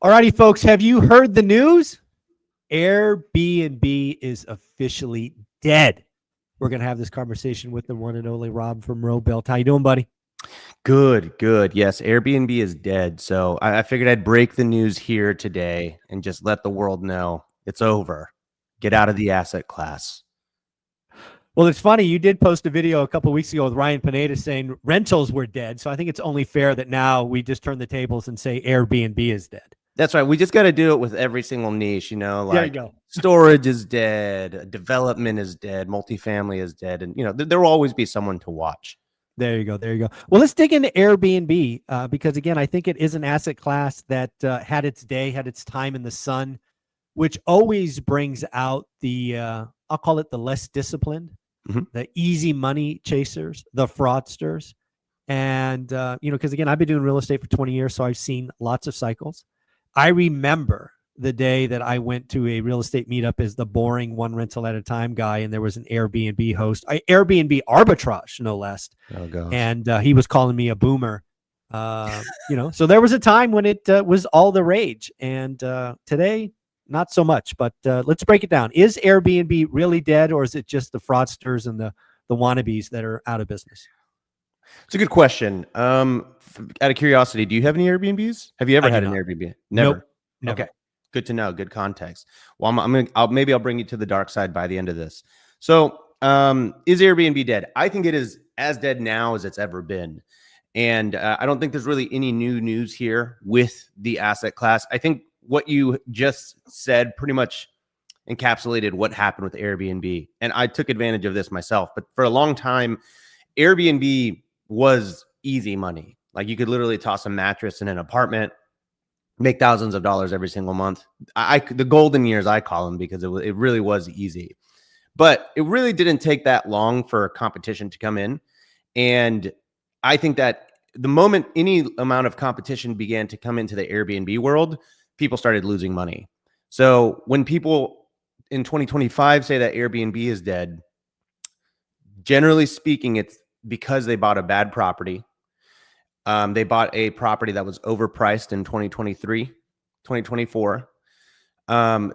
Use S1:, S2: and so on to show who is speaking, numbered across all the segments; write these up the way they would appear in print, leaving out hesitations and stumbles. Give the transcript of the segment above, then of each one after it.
S1: Alrighty, folks, have you heard the news? Airbnb is officially dead. We're going to have this conversation with the one and only Rob from Robuilt. How you doing, buddy?
S2: Good. Yes, Airbnb is dead. So I figured I'd break the news here today and just let the world know it's over. Get out of the asset class.
S1: Well, it's funny. You did post a video a couple of weeks ago with Ryan Pineda saying rentals were dead. So I think it's only fair that now we just turn the tables and say Airbnb is dead.
S2: That's right. We just got to do it with every single niche, like
S1: there you go.
S2: Storage is dead, development is dead, multifamily is dead. And, there will always be someone to watch.
S1: There you go. Well, let's dig into Airbnb because, again, I think it is an asset class that had its day, had its time in the sun, which always brings out the, I'll call it the less disciplined, the easy money chasers, the fraudsters. And, because, again, I've been doing real estate for 20 years, so I've seen lots of cycles. I remember the day that I went to a real estate meetup as the boring one rental at a time guy, and there was an Airbnb host, Airbnb arbitrage, no less.
S2: Oh, gosh.
S1: And he was calling me a boomer. So there was a time when it was all the rage, and today, not so much. But let's break it down. Is Airbnb really dead, or is it just the fraudsters and the wannabes that are out of business?
S2: It's a good question. Out of curiosity, do you have any Airbnbs? Have you ever had an Airbnb? Never.
S1: Nope, never.
S2: Okay. Good to know. Good context. Well, maybe I'll bring you to the dark side by the end of this. So, is Airbnb dead? I think it is as dead now as it's ever been. And I don't think there's really any new news here with the asset class. I think what you just said pretty much encapsulated what happened with Airbnb. And I took advantage of this myself. But for a long time, Airbnb was easy money. Like you could literally toss a mattress in an apartment, make thousands of dollars every single month. The golden years, I call them, because it really was easy. But it really didn't take that long for competition to come in. And I think that the moment any amount of competition began to come into the Airbnb world, people started losing money. So when people in 2025 say that Airbnb is dead, generally speaking, it's because they bought a bad property. They bought a property that was overpriced in 2023, 2024.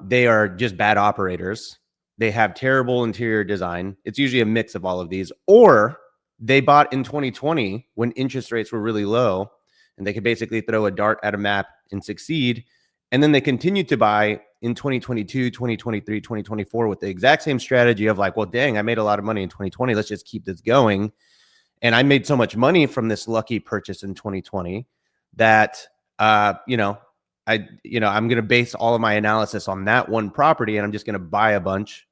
S2: They are just bad operators. They have terrible interior design. It's usually a mix of all of these. Or they bought in 2020 when interest rates were really low and they could basically throw a dart at a map and succeed. And then they continued to buy in 2022, 2023, 2024 with the exact same strategy of like, well, dang, I made a lot of money in 2020. Let's just keep this going. And I made so much money from this lucky purchase in 2020 that, I'm going to base all of my analysis on that one property, and I'm just going to buy a bunch.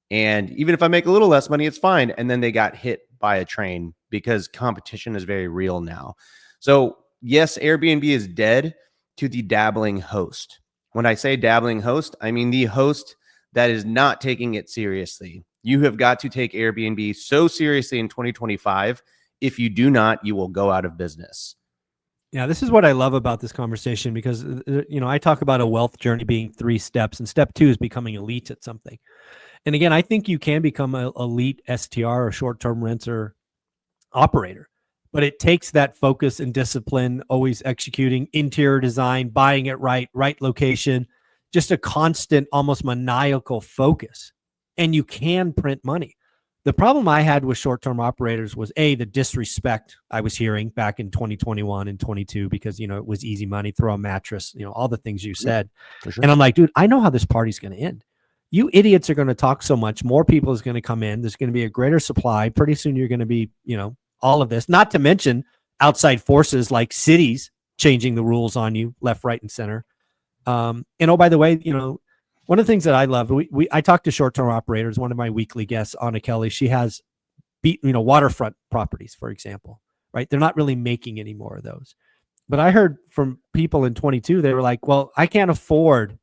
S2: And even if I make a little less money, it's fine. And then they got hit by a train because competition is very real now. So yes, Airbnb is dead to the dabbling host. When I say dabbling host, I mean the host that is not taking it seriously. You have got to take Airbnb so seriously in 2025. If you do not, you will go out of business.
S1: Yeah, this is what I love about this conversation because, I talk about a wealth journey being 3 steps, and step 2 is becoming elite at something. And again, I think you can become an elite STR or short-term renter operator, but it takes that focus and discipline, always executing interior design, buying it right location, just a constant, almost maniacal focus. And you can print money. The problem I had with short-term operators was the disrespect I was hearing back in 2021 and 22 because, it was easy money, throw a mattress, all the things you said. For sure. And I'm like, dude, I know how this party's going to end. You idiots are going to talk so much. More people is going to come in. There's going to be a greater supply. Pretty soon you're going to be, all of this, not to mention outside forces like cities changing the rules on you left, right, and center. And oh, by the way, one of the things that I love, I talk to short-term operators. One of my weekly guests, Anna Kelly, she has, waterfront properties, for example, right? They're not really making any more of those. But I heard from people in 22, they were like, well, I can't afford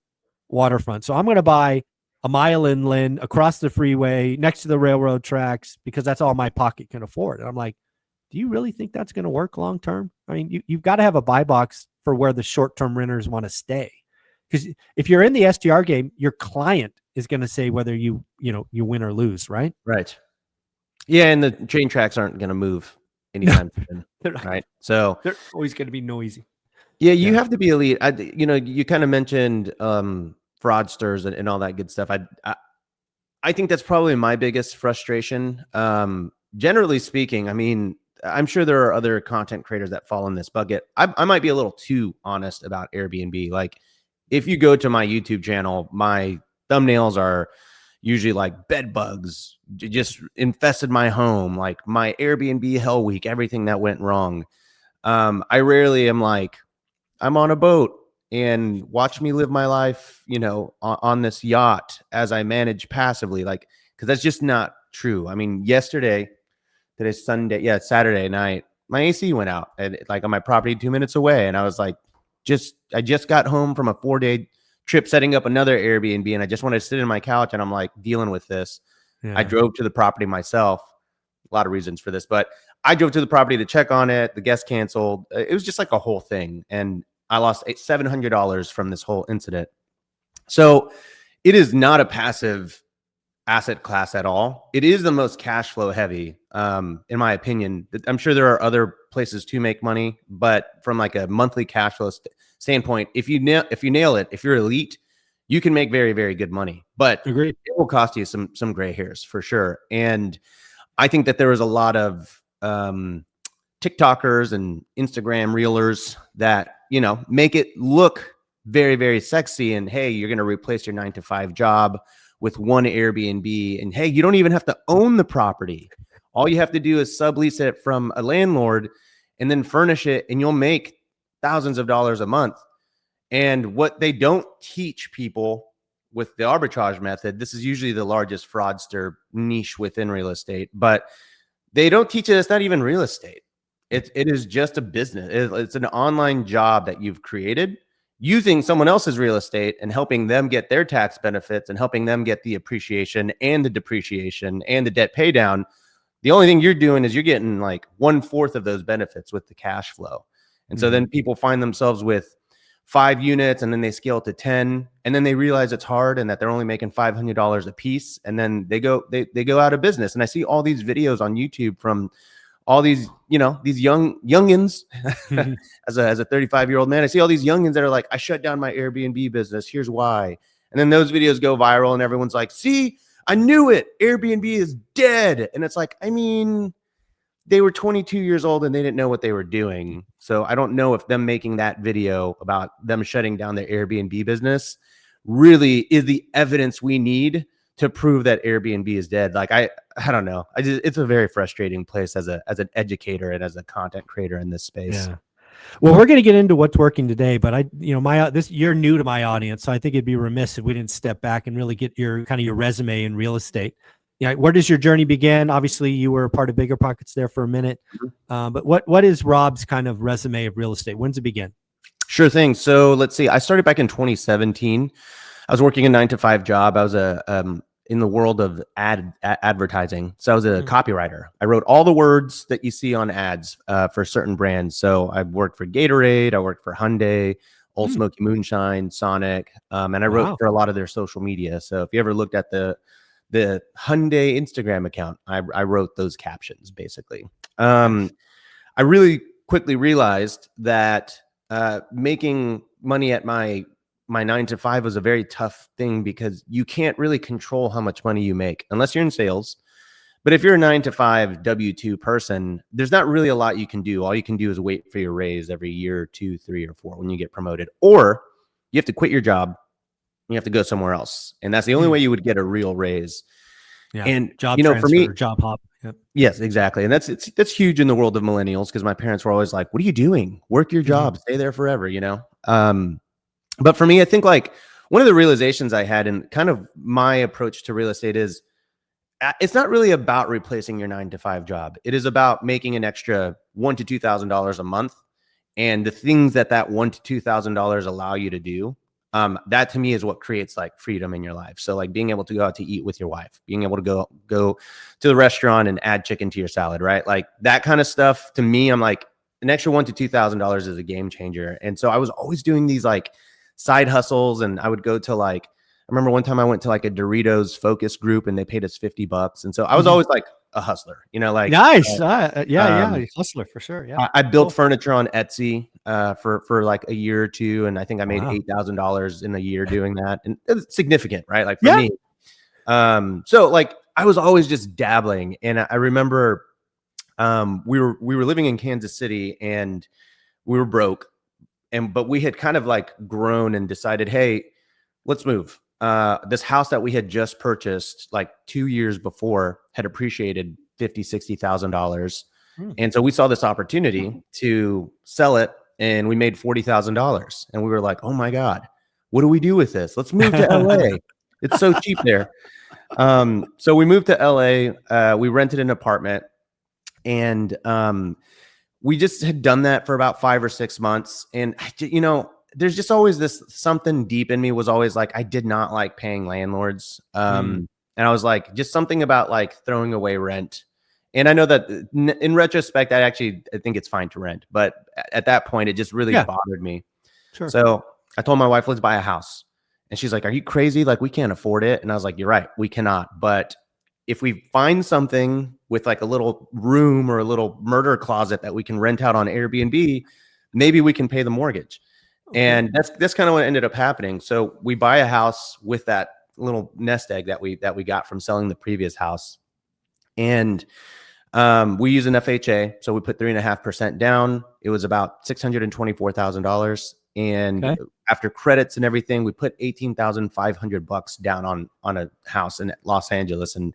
S1: waterfront. So I'm going to buy a mile inland across the freeway next to the railroad tracks because that's all my pocket can afford. And I'm like, do you really think that's going to work long-term? I mean, you've got to have a buy box for where the short-term renters want to stay. Because if you're in the STR game, your client is going to say whether you win or lose, right?
S2: Right. Yeah, and the train tracks aren't going to move anytime soon, right? So
S1: they're always going to be noisy.
S2: Yeah, you
S1: Yeah.
S2: have to be elite. You kind of mentioned fraudsters and all that good stuff. I think that's probably my biggest frustration. Generally speaking, I mean, I'm sure there are other content creators that fall in this bucket. I might be a little too honest about Airbnb. Like, if you go to my YouTube channel, my thumbnails are usually like bed bugs just infested my home, like my Airbnb hell week, everything that went wrong. I rarely am like, I'm on a boat and watch me live my life, on this yacht as I manage passively. Like, because that's just not true. I mean, today's Sunday, yeah, it's Saturday night, my AC went out and like on my property 2 minutes away. And I was like, I just got home from a 4-day trip setting up another Airbnb and I just wanted to sit in my couch and I'm like dealing with this. I
S1: Yeah.
S2: drove to the property myself. A lot of reasons for this, but I drove to the property to check on it. The guest canceled. It was just like a whole thing. And I lost $700 from this whole incident. So it is not a passive asset class at all. It is the most cash flow heavy, in my opinion. I'm sure there are other places to make money, but from like a monthly cash flow standpoint, if you nail it, if you're elite, you can make very, very good money. But
S1: Agreed.
S2: it will cost you some gray hairs for sure. And I think that there was a lot of TikTokers and Instagram reelers that, make it look very, very sexy. And hey, you're going to replace your 9-to-5 job with one Airbnb. And hey, you don't even have to own the property. All you have to do is sublease it from a landlord and then furnish it, and you'll make thousands of dollars a month. And what they don't teach people with the arbitrage method, this is usually the largest fraudster niche within real estate, but they don't teach it. It's not even real estate. It is just a business. It's an online job that you've created using someone else's real estate and helping them get their tax benefits and helping them get the appreciation and the depreciation and the debt pay down. The only thing you're doing is you're getting like 1/4 of those benefits with the cash flow. And so then people find themselves with 5 units and then they scale to 10 and then they realize it's hard and that they're only making $500 a piece. And then they go out of business. And I see all these videos on YouTube from all these, these youngins as a 35-year-old man. I see all these youngins that are like, I shut down my Airbnb business. Here's why. And then those videos go viral and everyone's like, see, I knew it. Airbnb is dead. And it's like, I mean, they were 22 years old and they didn't know what they were doing. So I don't know if them making that video about them shutting down their Airbnb business really is the evidence we need to prove that Airbnb is dead. Like, I don't know. It's a very frustrating place as an educator and as a content creator in this space.
S1: Yeah. Well, we're going to get into what's working today, but you're new to my audience, so I think it'd be remiss if we didn't step back and really get your resume in real estate. Yeah, where does your journey begin? Obviously, you were a part of Bigger Pockets there for a minute, but what is Rob's kind of resume of real estate? When does it begin?
S2: Sure thing. So let's see. I started back in 2017. I was working a 9-to-5 job. I was in the world of advertising. So I was a copywriter. I wrote all the words that you see on ads for certain brands. So I worked for Gatorade. I worked for Hyundai, Old Smoky Moonshine, Sonic, and I wrote for a lot of their social media. So if you ever looked at the Hyundai Instagram account, I wrote those captions basically. I really quickly realized that making money at my 9-to-5 was a very tough thing because you can't really control how much money you make unless you're in sales. But if you're a 9-to-5 W-2 person, there's not really a lot you can do. All you can do is wait for your raise every year, 2, 3, or 4 when you get promoted, or you have to quit your job. You have to go somewhere else. And that's the only way you would get a real raise.
S1: Yeah.
S2: And,
S1: job transfer, for me, job hop. Yep.
S2: Yes, exactly. And that's huge in the world of millennials because my parents were always like, what are you doing? Work your job, stay there forever, But for me, I think like one of the realizations I had and kind of my approach to real estate is it's not really about replacing your 9-to-5 job. It is about making an extra $1,000 to $2,000 a month. And the things that $1,000 to $2,000 allow you to do, that to me is what creates like freedom in your life. So like being able to go out to eat with your wife, being able to go to the restaurant and add chicken to your salad, right? Like that kind of stuff to me, I'm like an extra $1,000 to $2,000 is a game changer. And so I was always doing these like side hustles, and I would go to like, I remember one time I went to like a Doritos focus group and they paid us $50. And so I was always like a hustler, you know, like
S1: Nice. Yeah.
S2: um,
S1: Hustler for sure. Yeah.
S2: I built
S1: Cool.
S2: furniture on Etsy for like a year or two, and I think I made
S1: Wow.
S2: $8,000 in a year doing that, and it's significant, right? Like for
S1: Yeah.
S2: me. So like I was always just dabbling, and I remember we were living in Kansas City, and we were broke, but we had kind of like grown and decided, hey, let's move. This house that we had just purchased like 2 years before had appreciated $50,000, $60,000.
S1: Hmm.
S2: And so we saw this opportunity to sell it, and we made $40,000. And we were like, oh my God, what do we do with this? Let's move to LA. It's so cheap there. So we moved to LA. We rented an apartment, and we just had done that for about 5 or 6 months. And you know, there's just always this something deep in me was always like, I did not like paying landlords. And I was like, just something about like throwing away rent. And I know that in retrospect, I think it's fine to rent, but at that point, it just really
S1: Yeah.
S2: bothered me.
S1: Sure.
S2: So I told my wife, let's buy a house. And she's like, are you crazy? Like, we can't afford it. And I was like, you're right, we cannot. But if we find something with like a little room or a little murder closet that we can rent out on Airbnb, maybe we can pay the mortgage.
S1: Okay.
S2: And that's kind of what ended up happening. So we buy a house with that little nest egg that we got from selling the previous house. And we use an FHA. So we put 3.5% down. It was about $624,000. And after credits and everything, we put $18,500 down on a house in Los Angeles. And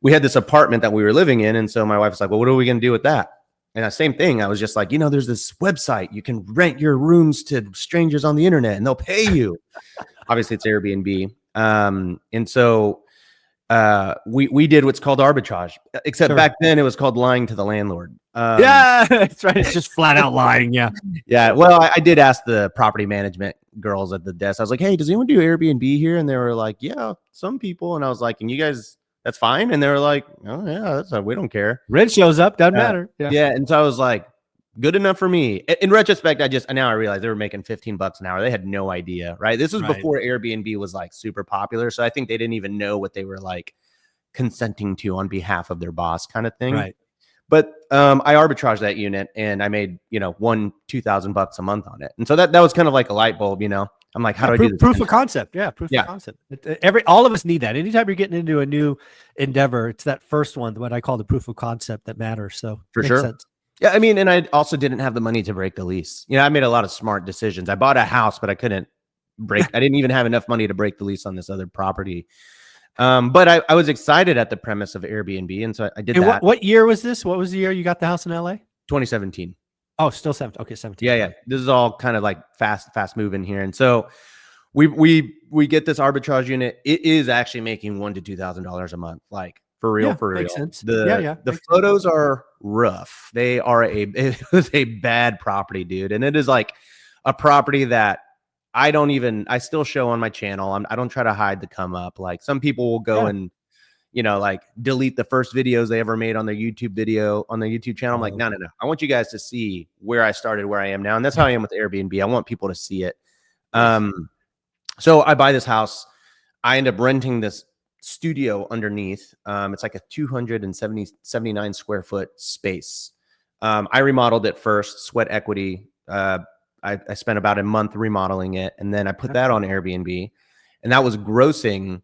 S2: we had this apartment that we were living in. And so my wife was like, well, what are we going to do with that? And the same thing, I was just like, you know, there's this website, you can rent your rooms to strangers on the internet and they'll pay you. Obviously it's Airbnb. And so we did what's called arbitrage, except back then it was called lying to the landlord.
S1: Yeah, that's right. It's just flat out lying. Yeah.
S2: Yeah. Well, I did ask the property management girls at the desk. I was like, hey, does anyone do Airbnb here? And they were like, yeah, some people. And I was like, and you guys, that's fine. And they were like, oh yeah, we don't care.
S1: Rent shows up, doesn't matter.
S2: Yeah. And so I was like, good enough for me. In retrospect, now I realize they were making $15 an hour. They had no idea, right? This was before Airbnb was like super popular. So I think they didn't even know what they were like consenting to on behalf of their boss kind of thing.
S1: Right.
S2: But I arbitraged that unit and I made, you know, $2,000 a month on it. And so that was kind of like a light bulb, you know. I'm like, how do I do this?
S1: Proof of concept. Yeah, proof of concept. All of us need that. Anytime you're getting into a new endeavor, it's that first one, what I call the proof of concept, that matters. So
S2: for sure.
S1: Sense.
S2: Yeah, I mean, and I also didn't have the money to break the lease. You know, I made a lot of smart decisions. I bought a house, but I couldn't break. I didn't even have enough money to break the lease on this other property. But I was excited at the premise of Airbnb, and so I did that.
S1: What year was this? What was the year you got the house in LA?
S2: 2017.
S1: Oh, still 17. Okay, 17.
S2: Yeah. This is all kind of like fast moving here, and so we get this arbitrage unit. It is actually making $1,000 to $2,000 a month, like for real.
S1: Makes sense.
S2: The photos are rough. They are it was a bad property, dude, and it is like a property that I still show on my channel. I don't try to hide the come up. Like some people will go and, you know, like delete the first videos they ever made on their YouTube channel. I'm like, no. I want you guys to see where I started, where I am now. And that's how I am with Airbnb. I want people to see it. So I buy this house. I end up renting this studio underneath. It's like a 279 square foot space. I remodeled it first, sweat equity. I spent about a month remodeling it, and then I put that on Airbnb, and that was grossing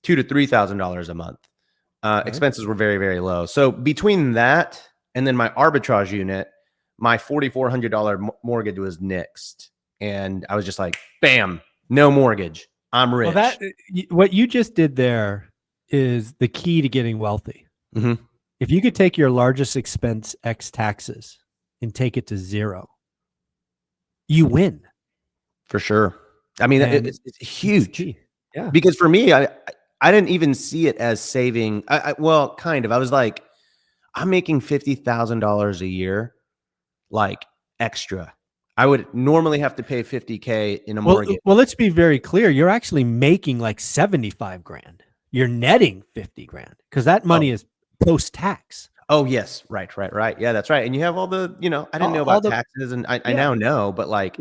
S2: $2,000 to $3,000 a month. Expenses were very, very low. So between that and then my arbitrage unit, my $4,400 mortgage was nixed, and I was just like, bam, no mortgage. I'm rich.
S1: Well, what you just did there is the key to getting wealthy.
S2: Mm-hmm.
S1: If you could take your largest expense X taxes and take it to zero, you win.
S2: For sure. I mean, it's huge.
S1: Yeah.
S2: Because for me, I didn't even see it as saving. Well, kind of. I was like, I'm making $50,000 a year, like extra. I would normally have to pay $50K in a mortgage.
S1: Well, let's be very clear. You're actually making like 75 grand. You're netting 50 grand because that money is post-tax.
S2: Oh, yes. Right. Yeah, that's right. And you have all the, you know, I didn't know about taxes, and I now know, but like,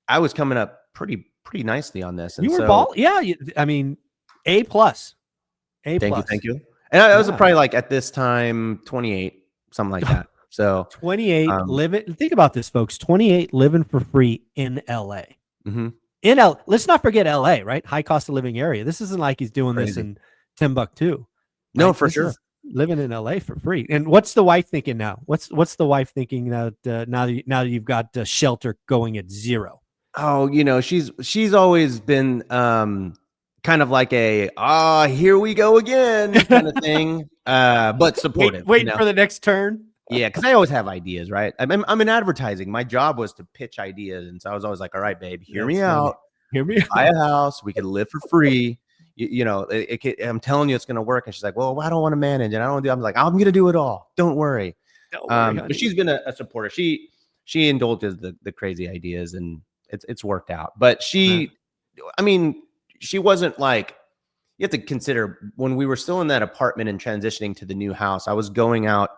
S2: I was coming up pretty nicely on this. And
S1: you were ball. Yeah. I mean, A+.
S2: Thank you. And I was
S1: Yeah.
S2: probably like at this time 28, something like that. So
S1: 28 living. Think about this, folks. 28 living for free in LA.
S2: mhm,
S1: Let's not forget LA, right? High cost of living area. This isn't like he's doing this
S2: crazy.
S1: in Timbuktu,
S2: No,
S1: right?
S2: for
S1: This
S2: sure.
S1: is living in LA for free. And what's the wife thinking now? What's the wife thinking that now that you've got shelter going at zero?
S2: Oh, she's always been kind of like a here we go again kind of thing. But supportive,
S1: Waiting for the next turn.
S2: Yeah, because I always have ideas, right? I'm in advertising. My job was to pitch ideas, and so I was always like, "All right, babe, hear me
S1: That's funny.
S2: out.
S1: Hear
S2: We
S1: me
S2: can buy
S1: out.
S2: a house. We can live for free. I'm telling you, it's going to work." And she's like, "Well, I don't want to manage, and I don't want to do." I'm like, "I'm going to do it all. Don't worry."
S1: Don't worry,
S2: But
S1: honey.
S2: she's been a supporter. She indulges the crazy ideas, and it's worked out. But I mean, she wasn't like. You have to consider when we were still in that apartment and transitioning to the new house. I was going out.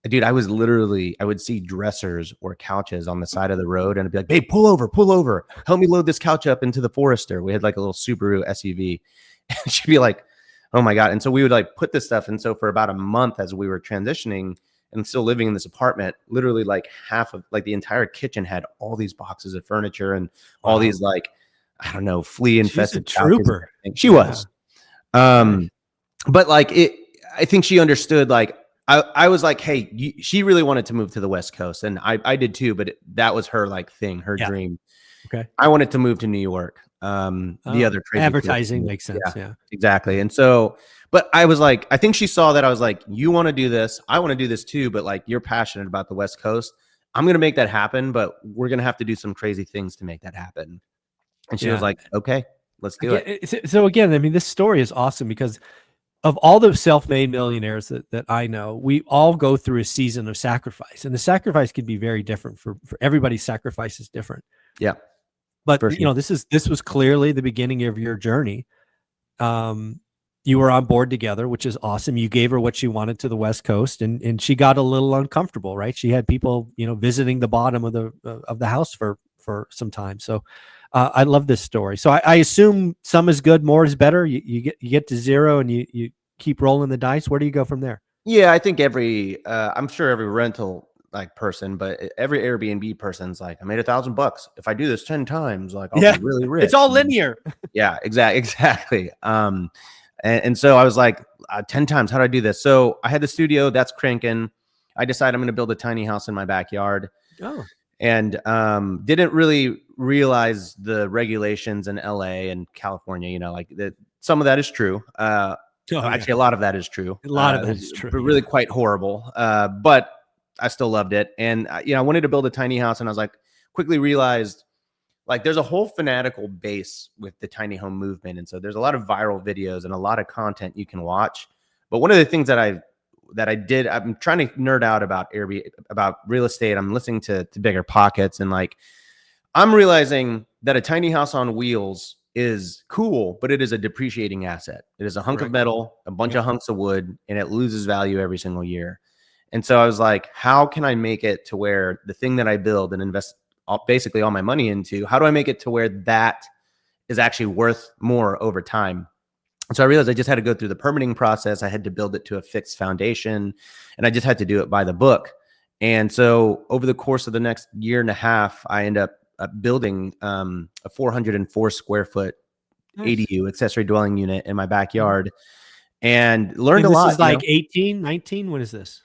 S2: Dude, I would see dressers or couches on the side of the road and I'd be like, babe, pull over. Help me load this couch up into the Forester. We had like a little Subaru SUV. And she'd be like, oh my God. And so we would like put this stuff. And so for about a month as we were transitioning and still living in this apartment, literally like half of like the entire kitchen had all these boxes of furniture and all these like, I don't know, flea infested
S1: She's a trooper.
S2: She was.
S1: Nice.
S2: But like I think she understood like, I was like, hey, she really wanted to move to the West Coast. And I did too, but that was her like thing, her dream.
S1: Okay.
S2: I wanted to move to New York. The other crazy
S1: advertising makes sense. Yeah.
S2: Exactly. And so, but I was like, I think she saw that I was like, you want to do this. I want to do this too. But like, you're passionate about the West Coast. I'm going to make that happen, but we're going to have to do some crazy things to make that happen. And she was like, okay, let's do it.
S1: So again, I mean, this story is awesome because of all the self-made millionaires that I know, we all go through a season of sacrifice, and the sacrifice can be very different for everybody's sacrifice is different.
S2: Yeah.
S1: But
S2: Sure.
S1: this was clearly the beginning of your journey. You were on board together, which is awesome. You gave her what she wanted to the West Coast, and she got a little uncomfortable, right? She had people, visiting the bottom of the house for some time. So I love this story. So I assume some is good, more is better. You get to zero and you keep rolling the dice. Where do you go from there?
S2: Yeah, I think I'm sure every rental like person, but every Airbnb person's like, I made $1,000. If I do this 10 times, like I'll be really rich.
S1: It's all linear.
S2: Yeah, exactly. And so I was like, 10 times, how do I do this? So I had the studio that's cranking. I decided I'm going to build a tiny house in my backyard.
S1: Oh.
S2: And didn't really realize the regulations in LA and California, like that. Some of that is true. Actually, a lot of that is true.
S1: A lot of that is true.
S2: But really quite horrible. But I still loved it. And, I wanted to build a tiny house. And I was like, quickly realized like there's a whole fanatical base with the tiny home movement. And so there's a lot of viral videos and a lot of content you can watch. But one of the things that I did, I'm trying to nerd out about Airbnb, about real estate. I'm listening to Bigger Pockets, and like, I'm realizing that a tiny house on wheels is cool, but it is a depreciating asset. It is a hunk of metal, a bunch of hunks of wood, and it loses value every single year. And so I was like, how can I make it to where the thing that I build and invest basically all my money into, how do I make it to where that is actually worth more over time? And so I realized I just had to go through the permitting process. I had to build it to a fixed foundation, and I just had to do it by the book. And so over the course of the next year and a half, I end up building a 404 square foot ADU, accessory dwelling unit, in my backyard, and learned a lot.
S1: This is like 18, 19. What is this?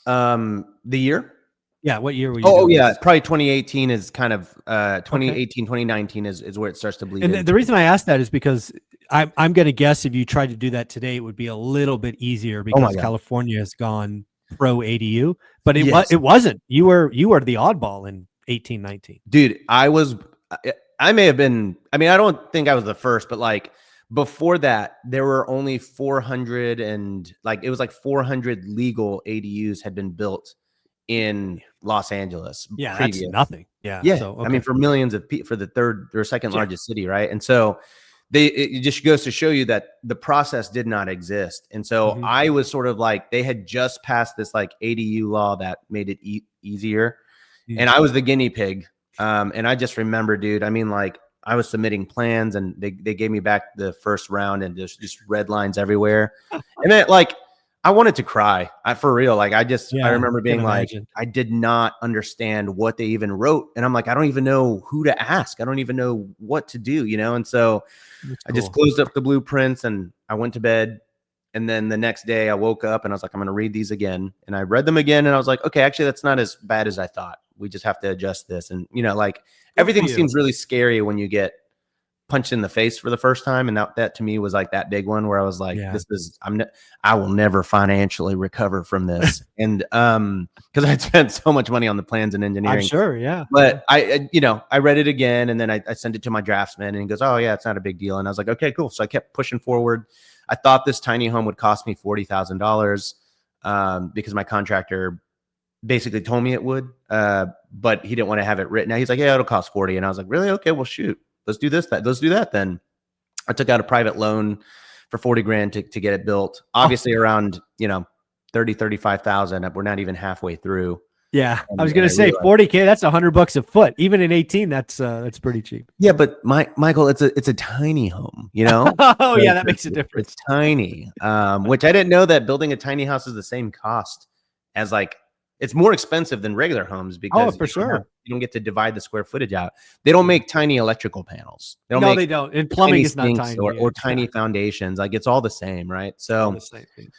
S2: The year?
S1: Yeah. What year were you?
S2: Oh yeah. Probably 2018 is kind of 2018, 2019 is where it starts to bleed.
S1: And the reason I asked that is because I'm going to guess if you tried to do that today, it would be a little bit easier because California has gone pro ADU, but it wasn't. You were the oddball in 18, 19.
S2: Dude, I may have been, I mean, I don't think I was the first, but like before that, there were only 400 and like, it was like 400 legal ADUs had been built in Los Angeles.
S1: Yeah, previous. That's nothing. Yeah.
S2: Yeah. So, I mean, for millions of people, for the third or second largest city. Right. And so it just goes to show you that the process did not exist. And so I was sort of like, they had just passed this like ADU law that made it easier. And I was the guinea pig. And I just remember, dude, I mean, like I was submitting plans, and they gave me back the first round, and just red lines everywhere. And then like I wanted to cry. For real. Like I remember being like, I did not understand what they even wrote. And I'm like, I don't even know who to ask. I don't even know what to do, you know? And so I just closed up the blueprints and I went to bed. And then the next day I woke up and I was like, I'm going to read these again. And I read them again. And I was like, okay, actually, that's not as bad as I thought. We just have to adjust this. And, you know, like everything seems really scary when you get punched in the face for the first time. And that to me was like that big one where I was like, I will never financially recover from this. And because I had spent so much money on the plans and engineering.
S1: I'm sure. Yeah.
S2: But I read it again, and then I sent it to my draftsman, and he goes, oh yeah, it's not a big deal. And I was like, okay, cool. So I kept pushing forward. I thought this tiny home would cost me $40,000 because my contractor basically told me it would, but he didn't want to have it written out. He's like, yeah, it'll cost 40. And I was like, really? Okay, well, shoot. Let's do this. Let's do that then. I took out a private loan for 40 grand to get it built. Obviously around, 35,000. We're not even halfway through.
S1: Yeah. I was going to say 40K, that's $100 a foot. Even in 18, that's pretty cheap.
S2: Yeah. But Michael, it's a tiny home,
S1: Oh so yeah. That makes a difference.
S2: It's tiny, which I didn't know that building a tiny house is the same cost as it's more expensive than regular homes because
S1: for sure
S2: you don't get to divide the square footage out. They don't make tiny electrical panels.
S1: They don't. And plumbing is not tiny
S2: or tiny foundations. Like it's all the same, right? So,
S1: all the same thing.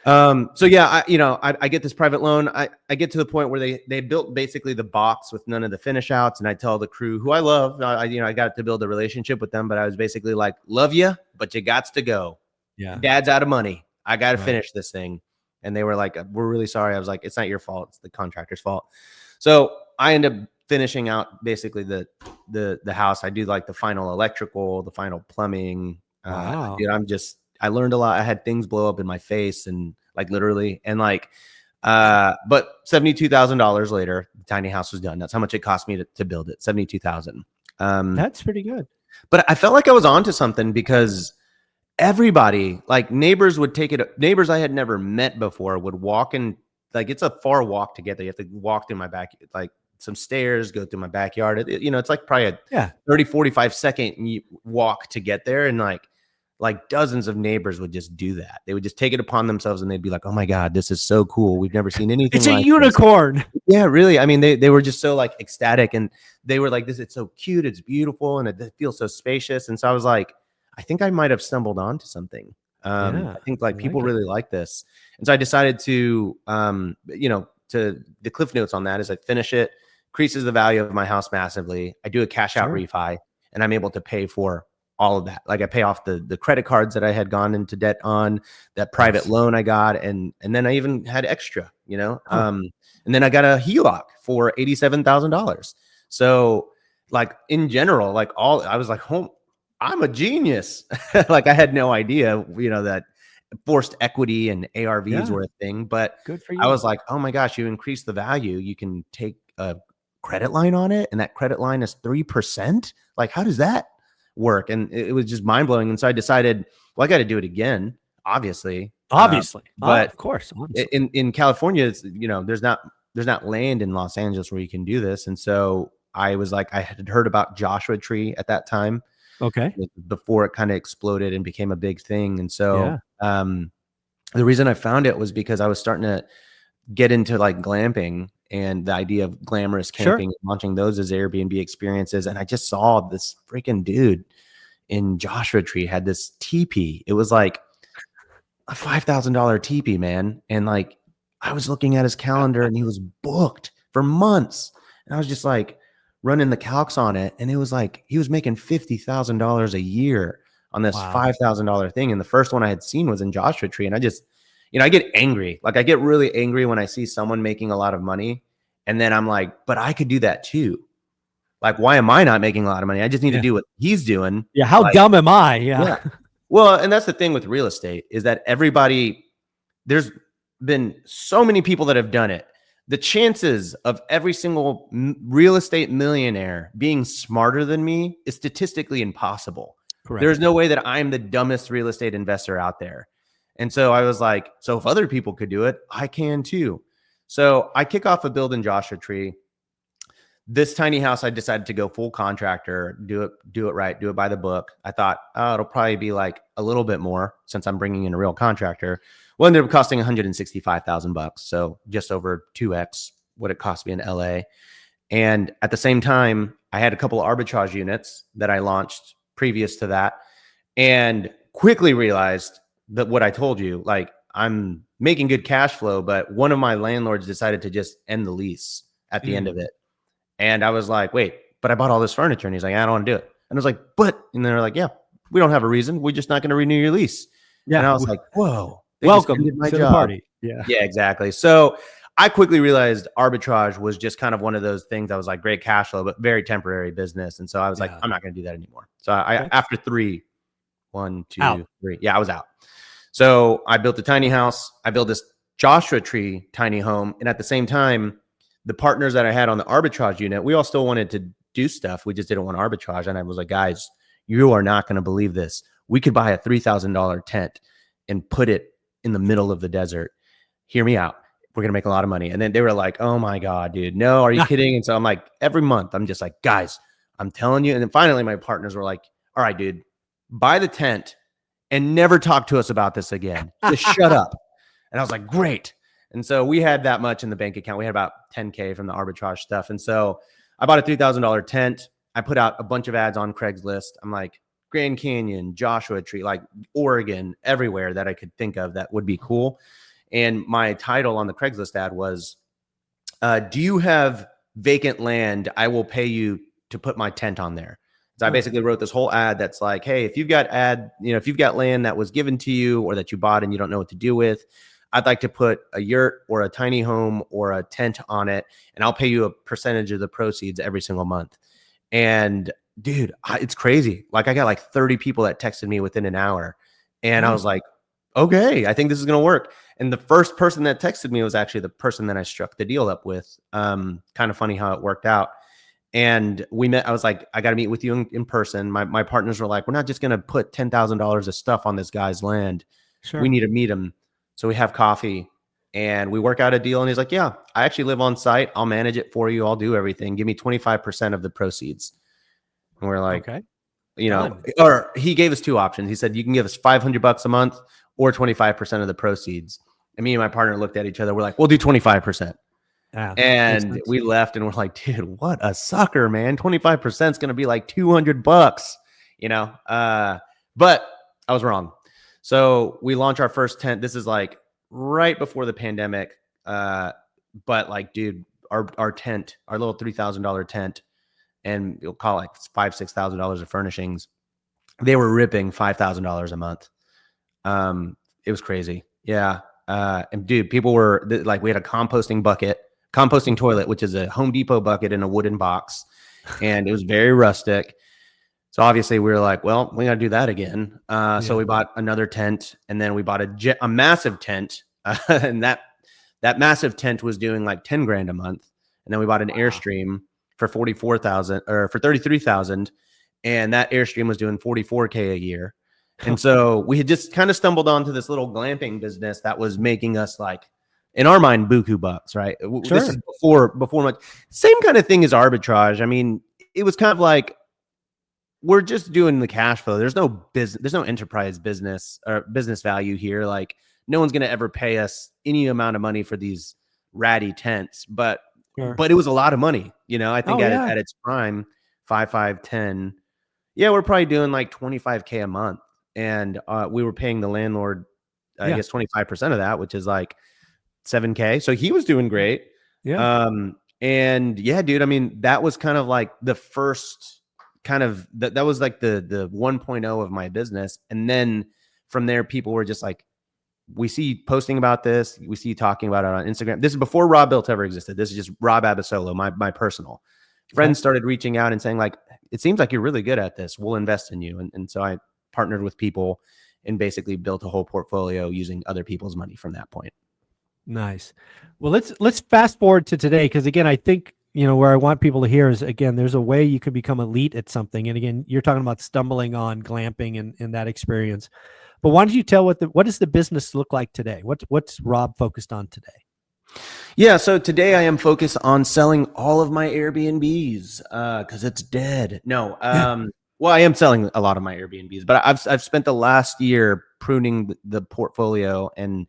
S2: So yeah, I get this private loan. I get to the point where they built basically the box with none of the finish outs, and I tell the crew who I love, I got to build a relationship with them, but I was basically like, love you, but you got to go.
S1: Yeah,
S2: Dad's out of money. I got to finish this thing. And they were like, we're really sorry. I was like, it's not your fault. It's the contractor's fault. So I end up finishing out basically the house. I do like the final electrical, the final plumbing.
S1: Wow.
S2: Dude, I learned a lot. I had things blow up in my face and like literally, and like, but $72,000 later, the tiny house was done. That's how much it cost me to build it. $72,000.
S1: That's pretty good.
S2: But I felt like I was onto something because everybody, like neighbors would take it. Neighbors I had never met before would walk in, like it's a far walk to get there. You have to walk through my back, like some stairs, go through my backyard. It's like probably a 30, 45 second walk to get there. And like dozens of neighbors would just do that. They would just take it upon themselves and they'd be like, oh my God, this is so cool. We've never seen anything.
S1: It's a unicorn.
S2: This. Yeah, really. I mean, they were just so like ecstatic and they were like, it's so cute. It's beautiful. And it feels so spacious. And so I was like, I think I might've stumbled onto something. I think like people really like this. And so I decided to the cliff notes on that is I finish it, increases the value of my house massively. I do a cash out refi and I'm able to pay for all of that. Like I pay off the credit cards that I had gone into debt on, that private loan I got. And then I even had extra, and then I got a HELOC for $87,000. So like in general, like I was like, I'm a genius. Like I had no idea, that forced equity and ARVs were a thing, but
S1: good for you.
S2: I was like, oh my gosh, you increase the value. You can take a credit line on it. And that credit line is 3%. Like, how does that work? And it was just mind blowing. And so I decided, well, I got to do it again, obviously,
S1: but of course,
S2: in California, it's, there's not land in Los Angeles where you can do this. And so I was like, I had heard about Joshua Tree at that time.
S1: Okay.
S2: Before it kind of exploded and became a big thing. And so the reason I found it was because I was starting to get into like glamping and the idea of glamorous camping, and launching those as Airbnb experiences. And I just saw this freaking dude in Joshua Tree had this teepee. It was like a $5,000 teepee, man. And like, I was looking at his calendar and he was booked for months. And I was just like, running the calcs on it, and it was like he was making $50,000 a year on this $5,000 thing. And the first one I had seen was in Joshua Tree, and I just, I get angry. Like I get really angry when I see someone making a lot of money, and then I'm like, but I could do that too. Like, why am I not making a lot of money? I just need to do what he's doing.
S1: Yeah, how dumb am I? Yeah.
S2: Well, and that's the thing with real estate is that there's been so many people that have done it. The chances of every single real estate millionaire being smarter than me is statistically impossible. Correct. There's no way that I'm the dumbest real estate investor out there. And so I was like, so if other people could do it, I can too. So I kick off a build in Joshua Tree. This tiny house, I decided to go full contractor, do it right, do it by the book. I thought, oh, it'll probably be like a little bit more since I'm bringing in a real contractor. Well, it ended up costing $165,000, so just over 2x what it cost me in LA. And at the same time, I had a couple of arbitrage units that I launched previous to that, and quickly realized that what I told you, like I'm making good cash flow, but one of my landlords decided to just end the lease at the end of it. And I was like, wait, but I bought all this furniture. And he's like, I don't want to do it. And I was like, and they're like, yeah, we don't have a reason. We're just not going to renew your lease. And I was like, whoa, they just
S1: welcome
S2: ended my
S1: to
S2: job.
S1: the party. Yeah.
S2: Yeah, exactly. So I quickly realized arbitrage was just kind of one of those things that was like great cash flow, but very temporary business. And so I was like, I'm not going to do that anymore. So after 3, 1, 2, 3, yeah, I was out. So I built a tiny house. I built this Joshua Tree tiny home. And at the same time, the partners that I had on the arbitrage unit, we all still wanted to do stuff. We just didn't want arbitrage. And I was like, guys, you are not going to believe this. We could buy a $3,000 tent and put it in the middle of the desert. Hear me out. We're going to make a lot of money. And then they were like, oh my God, dude, no, are you kidding? And so I'm like, every month, I'm just like, guys, I'm telling you. And then finally my partners were like, all right, dude, buy the tent and never talk to us about this again. Just shut up. And I was like, great. And so we had that much in the bank account. We had about 10K from the arbitrage stuff. And so I bought a $3,000 tent. I put out a bunch of ads on Craigslist. I'm like, Grand Canyon, Joshua Tree, like Oregon, everywhere that I could think of that would be cool. And my title on the Craigslist ad was, do you have vacant land? I will pay you to put my tent on there. So I basically wrote this whole ad that's like, hey, if you've got if you've got land that was given to you or that you bought and you don't know what to do with, I'd like to put a yurt or a tiny home or a tent on it, and I'll pay you a percentage of the proceeds every single month. And dude, it's crazy. Like I got like 30 people that texted me within an hour, and I was like, okay, I think this is going to work. And the first person that texted me was actually the person that I struck the deal up with. Kind of funny how it worked out. And we met. I was like, I got to meet with you in person. My partners were like, we're not just going to put $10,000 of stuff on this guy's land. Sure. We need to meet him. So we have coffee and we work out a deal. And he's like, yeah, I actually live on site. I'll manage it for you. I'll do everything. Give me 25% of the proceeds. And we're like, okay, or he gave us 2 options. He said, you can give us $500 a month or 25% of the proceeds. And me and my partner looked at each other. We're like, we'll do 25%. And we left and we're like, dude, what a sucker, man. 25% is going to be like $200, but I was wrong. So we launch our first tent. This is like right before the pandemic. But like, dude, our tent, our little $3,000 tent, and you'll call it like $5,000-$6,000 of furnishings. They were ripping $5,000 a month. It was crazy. Yeah. And dude, people were like, we had a composting toilet, which is a Home Depot bucket in a wooden box. And it was very rustic. So obviously we were like, well, we got to do that again. So we bought another tent, and then we bought a massive tent. And that massive tent was doing like 10 grand a month. And then we bought an Airstream for 44,000 or for 33,000. And that Airstream was doing 44K a year. And so we had just kind of stumbled onto this little glamping business that was making us like, in our mind, buku bucks, right? Sure. This is before much. Same kind of thing as arbitrage. I mean, it was kind of like, we're just doing the cash flow. There's no business, there's no enterprise business or business value here. Like no one's going to ever pay us any amount of money for these ratty tents, but it was a lot of money. I think at its prime, 5, 10. Yeah. We're probably doing like 25K a month. And we were paying the landlord, I guess 25% of that, which is like 7K. So he was doing great. Yeah. And yeah, dude, I mean, that was kind of like the first kind of that was like the 1.0 of my business. And then from there, people were just like, we see you posting about this. We see you talking about it on Instagram. This is before Rob Built ever existed. This is just Rob Abasolo, my personal. Friends started reaching out and saying like, it seems like you're really good at this. We'll invest in you. And so I partnered with people and basically built a whole portfolio using other people's money from that point.
S1: Nice. Well, let's fast forward to today. Cause again, I think, where I want people to hear is, again, there's a way you can become elite at something. And again, you're talking about stumbling on glamping and that experience. But why don't you tell what does the business look like today? What's Rob focused on today?
S2: Yeah, so today I am focused on selling all of my Airbnbs because it's dead. No, well, I am selling a lot of my Airbnbs, but I've spent the last year pruning the portfolio and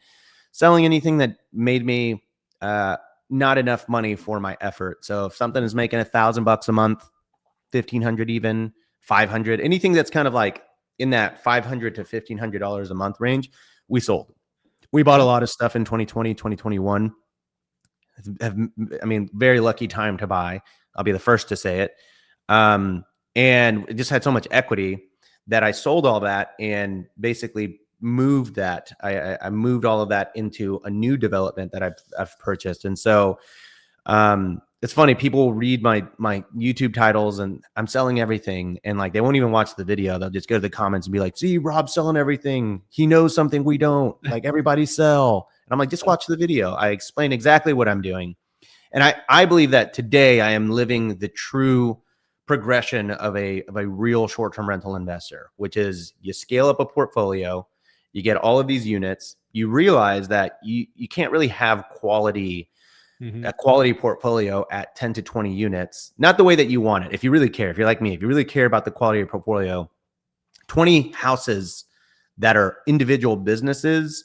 S2: selling anything that made me not enough money for my effort. So if something is making $1,000 a month, 1,500 even 500, anything that's kind of like in that $500 to $1,500 a month range, we sold. We bought a lot of stuff in 2020, 2021. I mean, very lucky time to buy. I'll be the first to say it. And it just had so much equity that I sold all that and basically moved that. I moved all of that into a new development that I've purchased. And so it's funny. People read my YouTube titles and I'm selling everything, and like they won't even watch the video. They'll just go to the comments and be like, "See, Rob's selling everything. He knows something we don't. Like everybody sell." And I'm like, just watch the video. I explain exactly what I'm doing. And I believe that today I am living the true progression of a real short-term rental investor, which is you scale up a portfolio, you get all of these units, you realize that you can't really have a quality portfolio at 10 to 20 units, not the way that you want it. If you really care, if you're like me, if you really care about the quality of your portfolio, 20 houses that are individual businesses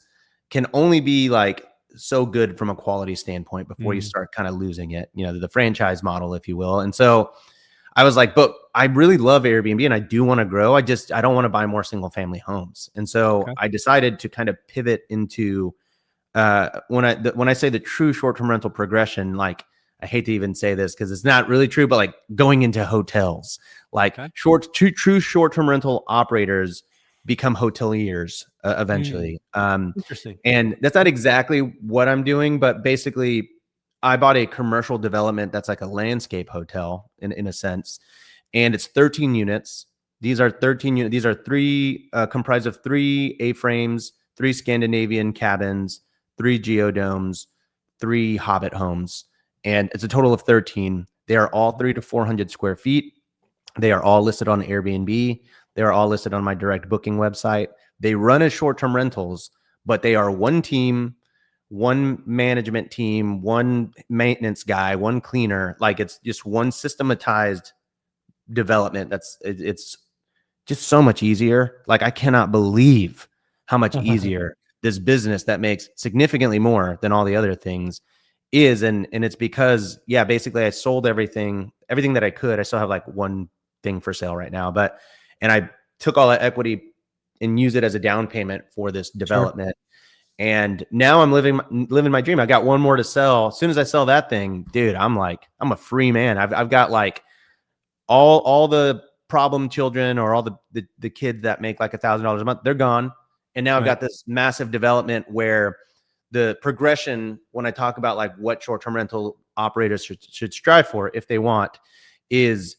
S2: can only be like so good from a quality standpoint before you start kind of losing it, the franchise model, if you will. And so I was like, but I really love Airbnb and I do want to grow. I don't want to buy more single family homes. And so I decided to kind of pivot into when I say the true short-term rental progression, like I hate to even say this because it's not really true, but like going into hotels, like true short-term rental operators become hoteliers eventually.
S1: Interesting.
S2: And that's not exactly what I'm doing, but basically I bought a commercial development that's like a landscape hotel in a sense, and it's 13 units. These are 13 units. These are three comprised of 3 A-frames, 3 Scandinavian cabins, 3 geodomes, 3 Hobbit homes, and it's a total of 13. They are all 300 to 400 square feet. They are all listed on Airbnb. They are all listed on my direct booking website. They run as short-term rentals, but they are one team, one management team, one maintenance guy, one cleaner. Like it's just one systematized development. It's just so much easier. Like I cannot believe how much easier this business that makes significantly more than all the other things is. And it's because, yeah, basically I sold everything that I could. I still have like one thing for sale right now, and I took all that equity and used it as a down payment for this development. And now I'm living my dream. I got one more to sell. As soon as I sell that thing, dude, I'm a free man. I've got like all the problem children or all the kids that make like $1,000 a month, they're gone. And now I've got this massive development where the progression, when I talk about like what short-term rental operators should strive for if they want, is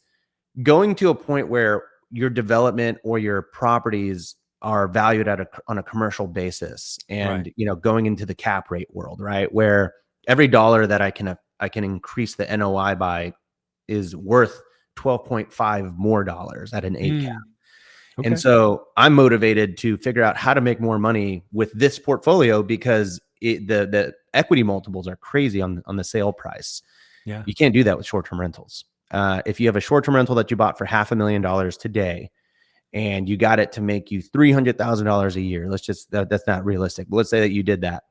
S2: going to a point where your development or your properties are valued on a commercial basis, and going into the cap rate world, right, where every dollar that I can increase the NOI by is worth 12.5 more dollars at an 8 cap. And so I'm motivated to figure out how to make more money with this portfolio because the equity multiples are crazy on the sale price.
S1: Yeah.
S2: You can't do that with short-term rentals. If you have a short-term rental that you bought for $500,000 today, and you got it to make you $300,000 a year, that's not realistic, but let's say that you did that.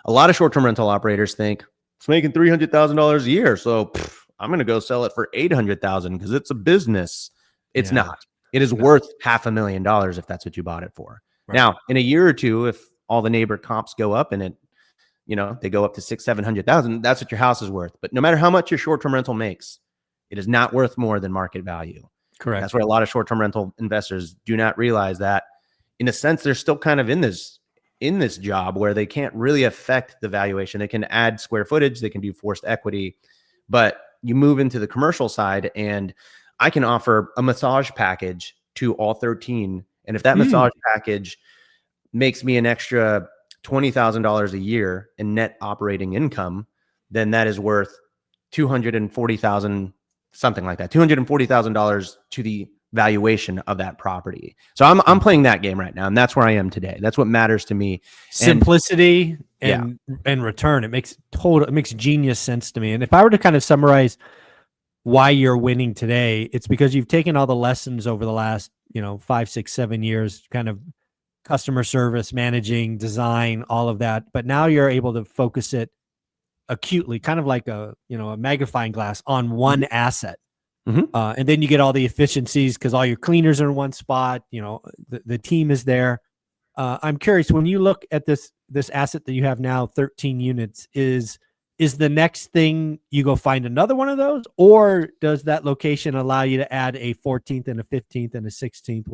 S2: A lot of short-term rental operators think it's making $300,000 a year, so I'm going to go sell it for $800,000 because it's a business. It's not. It is worth $500,000 if that's what you bought it for. Now, in a year or two, if all the neighbor comps go up and they go up to $600,000-700,000, that's what your house is worth. But no matter how much your short-term rental makes, it is not worth more than market value.
S1: Correct.
S2: That's where a lot of short-term rental investors do not realize that, in a sense, they're still kind of in this job where they can't really affect the valuation. They can add square footage, they can do forced equity, but you move into the commercial side, and I can offer a massage package to all 13. And if that massage package makes me an extra $20,000 a year in net operating income, then that is worth $240,000, something like that, $240,000 to the valuation of that property. So I'm playing that game right now, and that's where I am today. That's what matters to me.
S1: Simplicity and return. It makes genius sense to me. And if I were to kind of summarize why you're winning today, it's because you've taken all the lessons over the last, 5, 6, 7 years, kind of customer service, managing, design, all of that. But now you're able to focus it acutely, kind of like a magnifying glass on one asset. And then you get all the efficiencies because all your cleaners are in one spot. The team is there. I'm curious, when you look at this asset that you have now, 13 units, is the next thing you go find another one of those, or does that location allow you to add a 14th and a 15th and a 16th?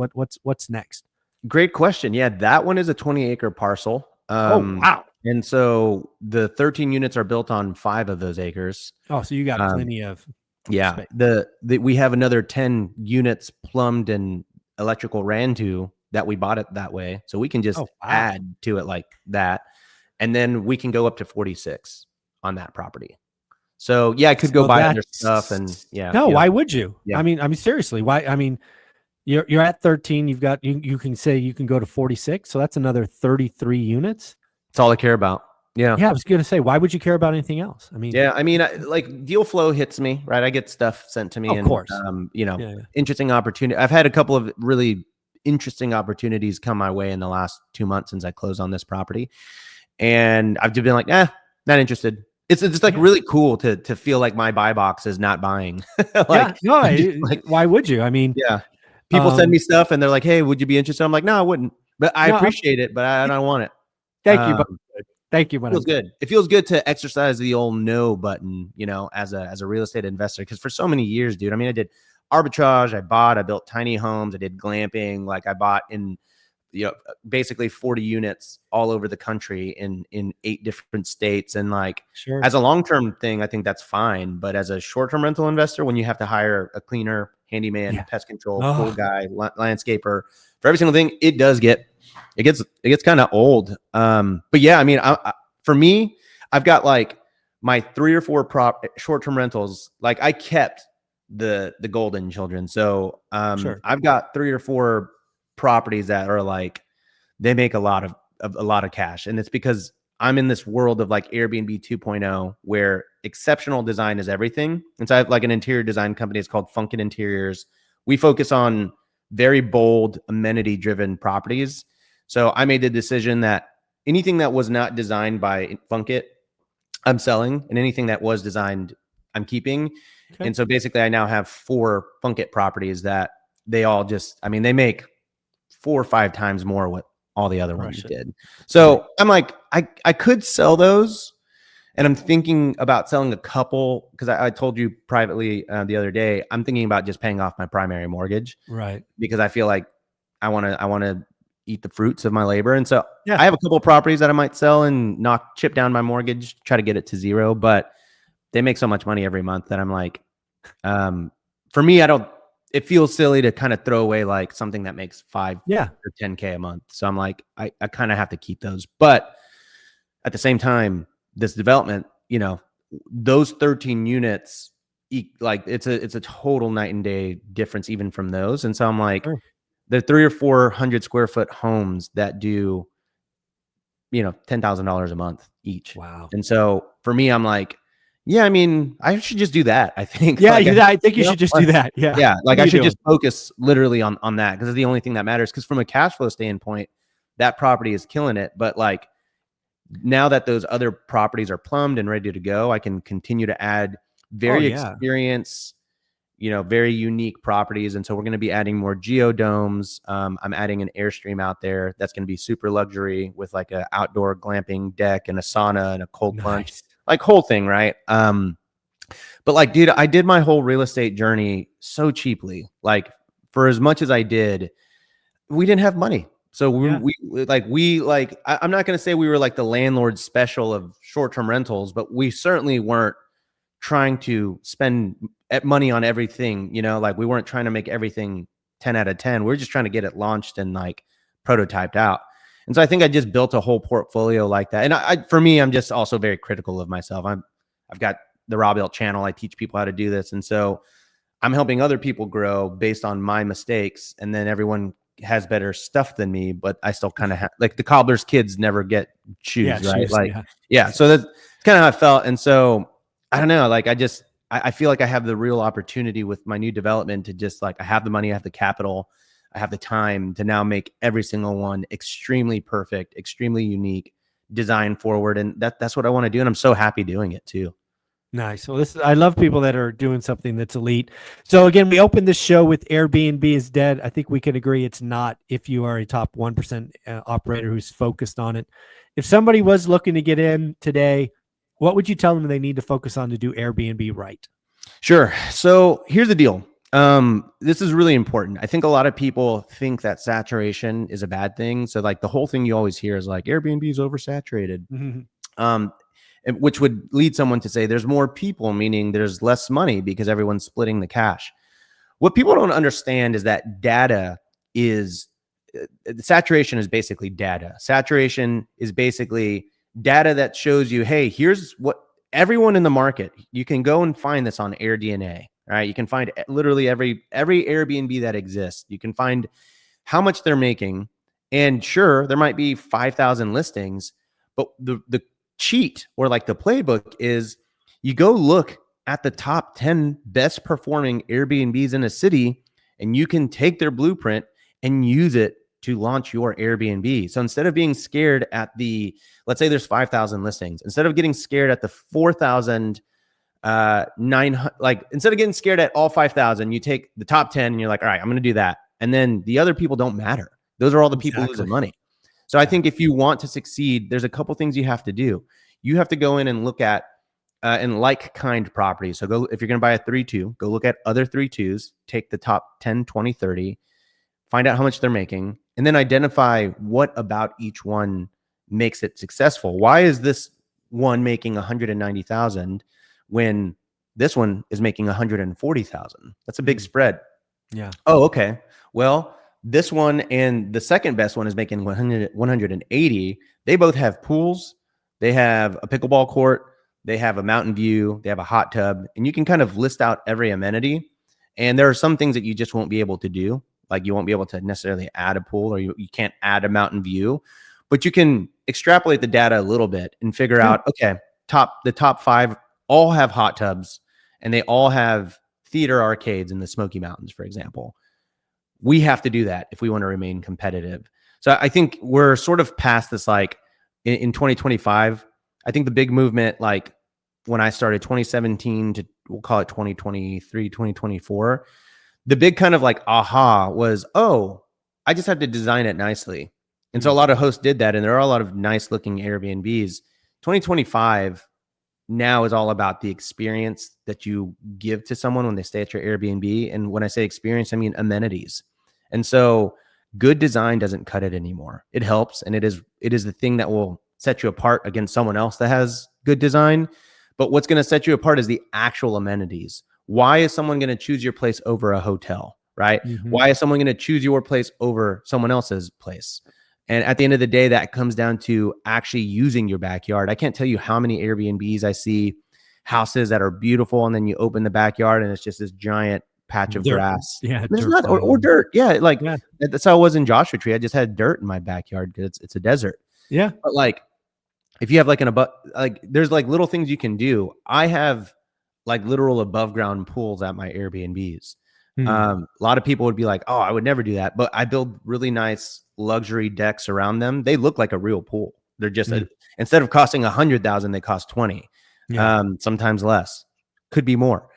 S1: What's next?
S2: Great question. Yeah, that one is a 20-acre parcel.
S1: Oh, wow.
S2: And so the 13 units are built on 5 of those acres.
S1: Oh, so you got plenty of
S2: yeah.
S1: space.
S2: We have another 10 units plumbed and electrical ran to that we bought it that way. So we can just add to it like that. And then we can go up to 46 on that property. So yeah, I could go buy other stuff and
S1: No, why would you? Yeah. I mean, seriously, why? I mean, you're at 13. You've got, you can say you can go to 46. So that's another 33 units.
S2: That's all I care about. Yeah.
S1: Yeah. I was going to say, why would you care about anything else? I mean,
S2: like deal flow hits me, right? I get stuff sent to me,
S1: of course.
S2: Interesting opportunity. I've had a couple of really interesting opportunities come my way in the last 2 months since I closed on this property. And I've just been like, not interested. It's like really cool to feel like my buy box is not buying.
S1: Why would you? I mean,
S2: people send me stuff and they're like, hey, would you be interested? I'm like, no, I wouldn't, but I appreciate it, but I don't want it.
S1: Thank you. Thank you.
S2: It feels good. It feels good to exercise the old no button, as a real estate investor. Cause for so many years, dude, I mean, I did arbitrage. I built tiny homes. I did glamping. Like I bought in, basically 40 units all over the country in 8 different states. And like, as a long-term thing, I think that's fine. But as a short-term rental investor, when you have to hire a cleaner, handyman, pest control, pool guy, landscaper for every single thing, it gets kind of old. But yeah, I mean, for me, I've got like my 3 or 4 short-term rentals. Like I kept the golden children. So I've got 3 or 4 properties that are like, they make a lot of cash. And it's because I'm in this world of like Airbnb 2.0 where exceptional design is everything. And so I have like an interior design company. It's called Funkin Interiors. We focus on very bold, amenity driven properties. So I made the decision that anything that was not designed by Funkit, I'm selling, and anything that was designed, I'm keeping. Okay. And so basically I now have 4 Funkit properties that they all they make 4 or 5 times more what all the other ones did. So I'm like, I could sell those, and I'm thinking about selling a couple because I told you privately the other day, I'm thinking about just paying off my primary mortgage,
S1: right? Because
S2: I feel like I want to eat the fruits of my labor, and so I have a couple of properties that I might sell and chip down my mortgage, try to get it to 0. But they make so much money every month that I'm like, for me, it feels silly to kind of throw away like something that makes 5 or 10K a month. So I'm like, I kind of have to keep those. But at the same time, this development, those 13 units, like it's a total night and day difference even from those. And so I'm like, they're 300 or 400 square foot homes that do, $10,000 a month each.
S1: Wow.
S2: And so for me, I'm like, yeah, I mean, I should just do that. I think.
S1: Yeah, I think you should just do that. Yeah.
S2: Yeah. Like I should just focus literally on that because it's the only thing that matters. Because from a cash flow standpoint, that property is killing it. But like now that those other properties are plumbed and ready to go, I can continue to add very experienced, very unique properties. And so we're going to be adding more geodomes. I'm adding an Airstream out there that's going to be super luxury with like an outdoor glamping deck and a sauna and a cold plunge. Like whole thing, right? But like, dude, I did my whole real estate journey so cheaply. Like for as much as I did, we didn't have money. So I'm not going to say we were like the landlord special of short-term rentals, but we certainly weren't trying to spend money on everything, like we weren't trying to make everything 10 out of 10. We're just trying to get it launched and like prototyped out. And so I think I just built a whole portfolio like that. And for me, I'm just also very critical of myself. I've got the Raw Belt channel. I teach people how to do this. And so I'm helping other people grow based on my mistakes, and then everyone has better stuff than me, but I still kind of have, like, the cobbler's kids never get
S1: Yeah,
S2: shoes, right?
S1: shoes.
S2: Like,
S1: Yeah.
S2: yeah. So that's kind of how I felt. And so I don't know, like, I feel like I have the real opportunity with my new development to just, like, I have the money, I have the capital, I have the time to now make every single one extremely perfect, extremely unique, design forward. And that's what I want to do. And I'm so happy doing it too.
S1: Nice. Well, I love people that are doing something that's elite. So again, we opened this show with Airbnb is dead. I think we can agree it's not if you are a top 1% operator who's focused on it. If somebody was looking to get in today, what would you tell them they need to focus on to do Airbnb right?
S2: Sure. So here's the deal. This is really important. I think a lot of people think that saturation is a bad thing. So, like, the whole thing you always hear is like Airbnb is oversaturated. Um, which would lead someone to say there's more people, meaning there's less money because everyone's splitting the cash. What people don't understand is that data is saturation is basically data. Saturation is basically data that shows you, hey, here's what everyone in the market, you can go and find this on AirDNA, right? You can find literally every Airbnb that exists. You can find how much they're making. And sure, there might be 5,000 listings, but the cheat, or like the playbook, is you go look at the top 10 best performing Airbnbs in a city, and you can take their blueprint and use it to launch your Airbnb. So instead of being scared at let's say there's 5,000 listings, instead of getting scared at the 4,900, like, instead of getting scared at all 5,000, you take the top 10 and you're like, all right, I'm going to do that. And then the other people don't matter. Those are all the people losing money. So I think if you want to succeed, there's a couple things you have to do. You have to go in and look at and like kind properties. So go, if you're going to buy a 3-2, go look at other 3-2s, take the top 10, 20, 30, find out how much they're making, and then identify what about each one makes it successful. Why is this one making 190,000 when this one is making 140,000? That's a big spread.
S1: Yeah.
S2: Oh, okay. Well, this one and the second best one is making 180. They both have pools. They have a pickleball court. They have a mountain view. They have a hot tub. And you can kind of list out every amenity. And there are some things that you just won't be able to do. Like, you won't be able to necessarily add a pool, or you can't add a mountain view. But you can extrapolate the data a little bit and figure out, okay, the top 5 all have hot tubs, and they all have theater arcades in the Smoky Mountains, for example. We have to do that if we want to remain competitive. So I think we're sort of past this, like, in 2025. I think the big movement, like when I started 2017 to, we'll call it 2023, 2024, the big kind of like aha was, oh, I just have to design it nicely. And so a lot of hosts did that, and there are a lot of nice looking Airbnbs. 2025 now is all about the experience that you give to someone when they stay at your Airbnb. And when I say experience, I mean amenities. And so good design doesn't cut it anymore. It helps, and it is the thing that will set you apart against someone else that has good design. But what's going to set you apart is the actual amenities. Why is someone going to choose your place over a hotel, right? Why is someone going to choose your place over someone else's place? And at the end of the day, that comes down to actually using your backyard. I can't tell you how many Airbnbs I see, houses that are beautiful, and then you open the backyard and it's just this giant patch of grass.
S1: Yeah,
S2: dirt or dirt. Yeah, like that's how it was in Joshua Tree. I just had dirt in my backyard because it's a desert.
S1: Yeah,
S2: but like, if you have like there's like little things you can do. I have like literal above ground pools at my Airbnbs. A lot of people would be like, oh, I would never do that. But I build really nice luxury decks around them. They look like a real pool. They're just instead of costing 100,000, they cost 20. Sometimes less, could be more.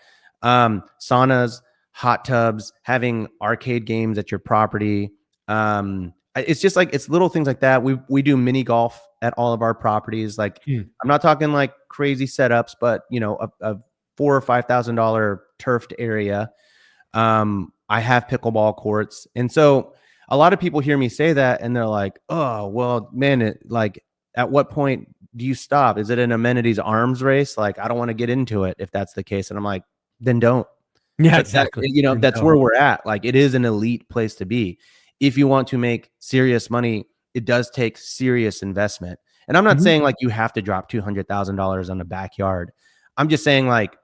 S2: Saunas, hot tubs, having arcade games at your property. It's just like, it's little things like that. We do mini golf at all of our properties. Like, I'm not talking like crazy setups, but you know, a $4,000 or $5,000 turfed area. I have pickleball courts. And so a lot of people hear me say that and they're like, oh, well, man, like, at what point do you stop? Is it an amenities arms race? Like, I don't want to get into it if that's the case. And I'm like, then don't.
S1: Yeah,
S2: but
S1: exactly.
S2: That's where we're at. Like, it is an elite place to be. If you want to make serious money, it does take serious investment. And I'm not saying like you have to drop $200,000 on a backyard. I'm just saying, like,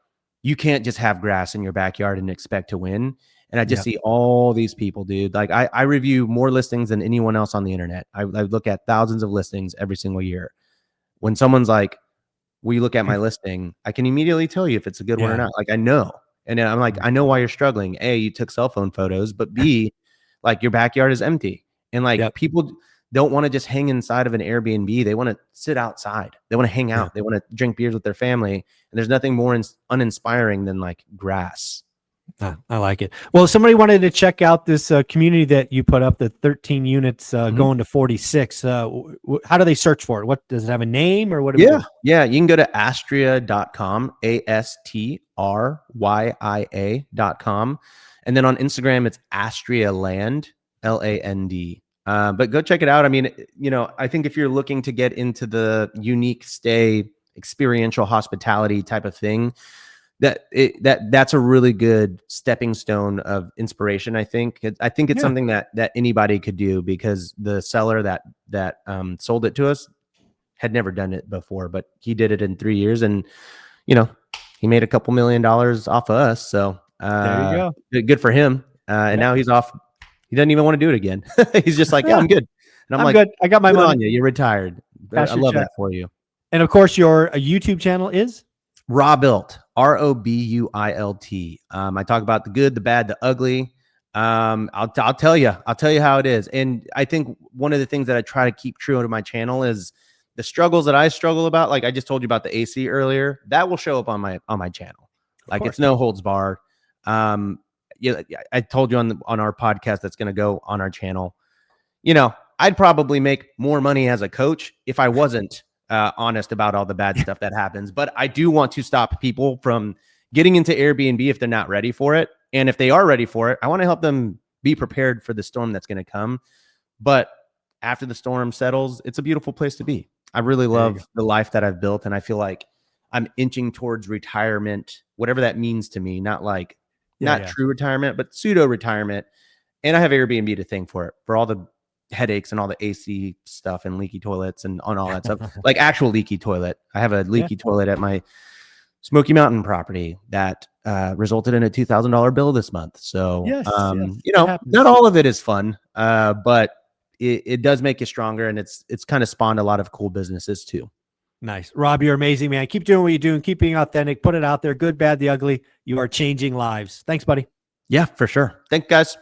S2: you can't just have grass in your backyard and expect to win. And I just
S1: Yep.
S2: see all these people, dude. Like I review more listings than anyone else on the internet. I look at thousands of listings every single year. When someone's like, will you look at my listing? I can immediately tell you if it's a good one or
S1: Yeah.
S2: not. Like I know. And then I'm like, I know why you're struggling. A, you took cell phone photos, but B, like your backyard is empty. And like
S1: Yep.
S2: people don't want to just hang inside of an Airbnb. They want to sit outside. They want to hang out.
S1: Yeah.
S2: They want to drink beers with their family. And there's nothing more uninspiring than like grass.
S1: I like it. Well, if somebody wanted to check out this community that you put up, the 13 units going to 46. How do they search for it? What does it have a name or what?
S2: Yeah. You can go to astria.com, ASTRYIA.com. And then on Instagram, it's Astria Land, LAND. But go check it out. I mean, I think if you're looking to get into the unique stay, experiential hospitality type of thing, that's a really good stepping stone of inspiration. I think it's something that anybody could do, because the seller that sold it to us had never done it before, but he did it in 3 years, and he made a couple $1 million off of us. So
S1: there you go.
S2: Good for him. And now he's off. He doesn't even want to do it again. He's just like, yeah, I'm good. And I'm like,
S1: good. I got my money.
S2: On you. You're retired. I love that for you.
S1: And of course, your YouTube channel is
S2: Robuilt, ROBUILT. I talk about the good, the bad, the ugly. I'll tell you how it is. And I think one of the things that I try to keep true to my channel is the struggles that I struggle about. Like I just told you about the AC earlier, that will show up on my channel. Like it's no holds barred. I told you on our podcast that's going to go on our channel. I'd probably make more money as a coach if I wasn't honest about all the bad stuff that happens. But I do want to stop people from getting into Airbnb if they're not ready for it. And if they are ready for it, I want to help them be prepared for the storm that's going to come. But after the storm settles, it's a beautiful place to be. I really love the life that I've built. And I feel like I'm inching towards retirement, whatever that means to me. Not like, not true retirement, but pseudo retirement. And I have Airbnb to thank for it, for all the headaches and all the AC stuff and leaky toilets and on all that stuff, like actual leaky toilet. I have a leaky toilet at my Smoky Mountain property that resulted in a $2,000 bill this month. So, not all of it is fun, but it does make you stronger, and it's kind of spawned a lot of cool businesses too.
S1: Nice. Rob, you're amazing, man. Keep doing what you're doing. Keep being authentic. Put it out there. Good, bad, the ugly. You are changing lives. Thanks, buddy.
S2: Yeah, for sure. Thank you, guys.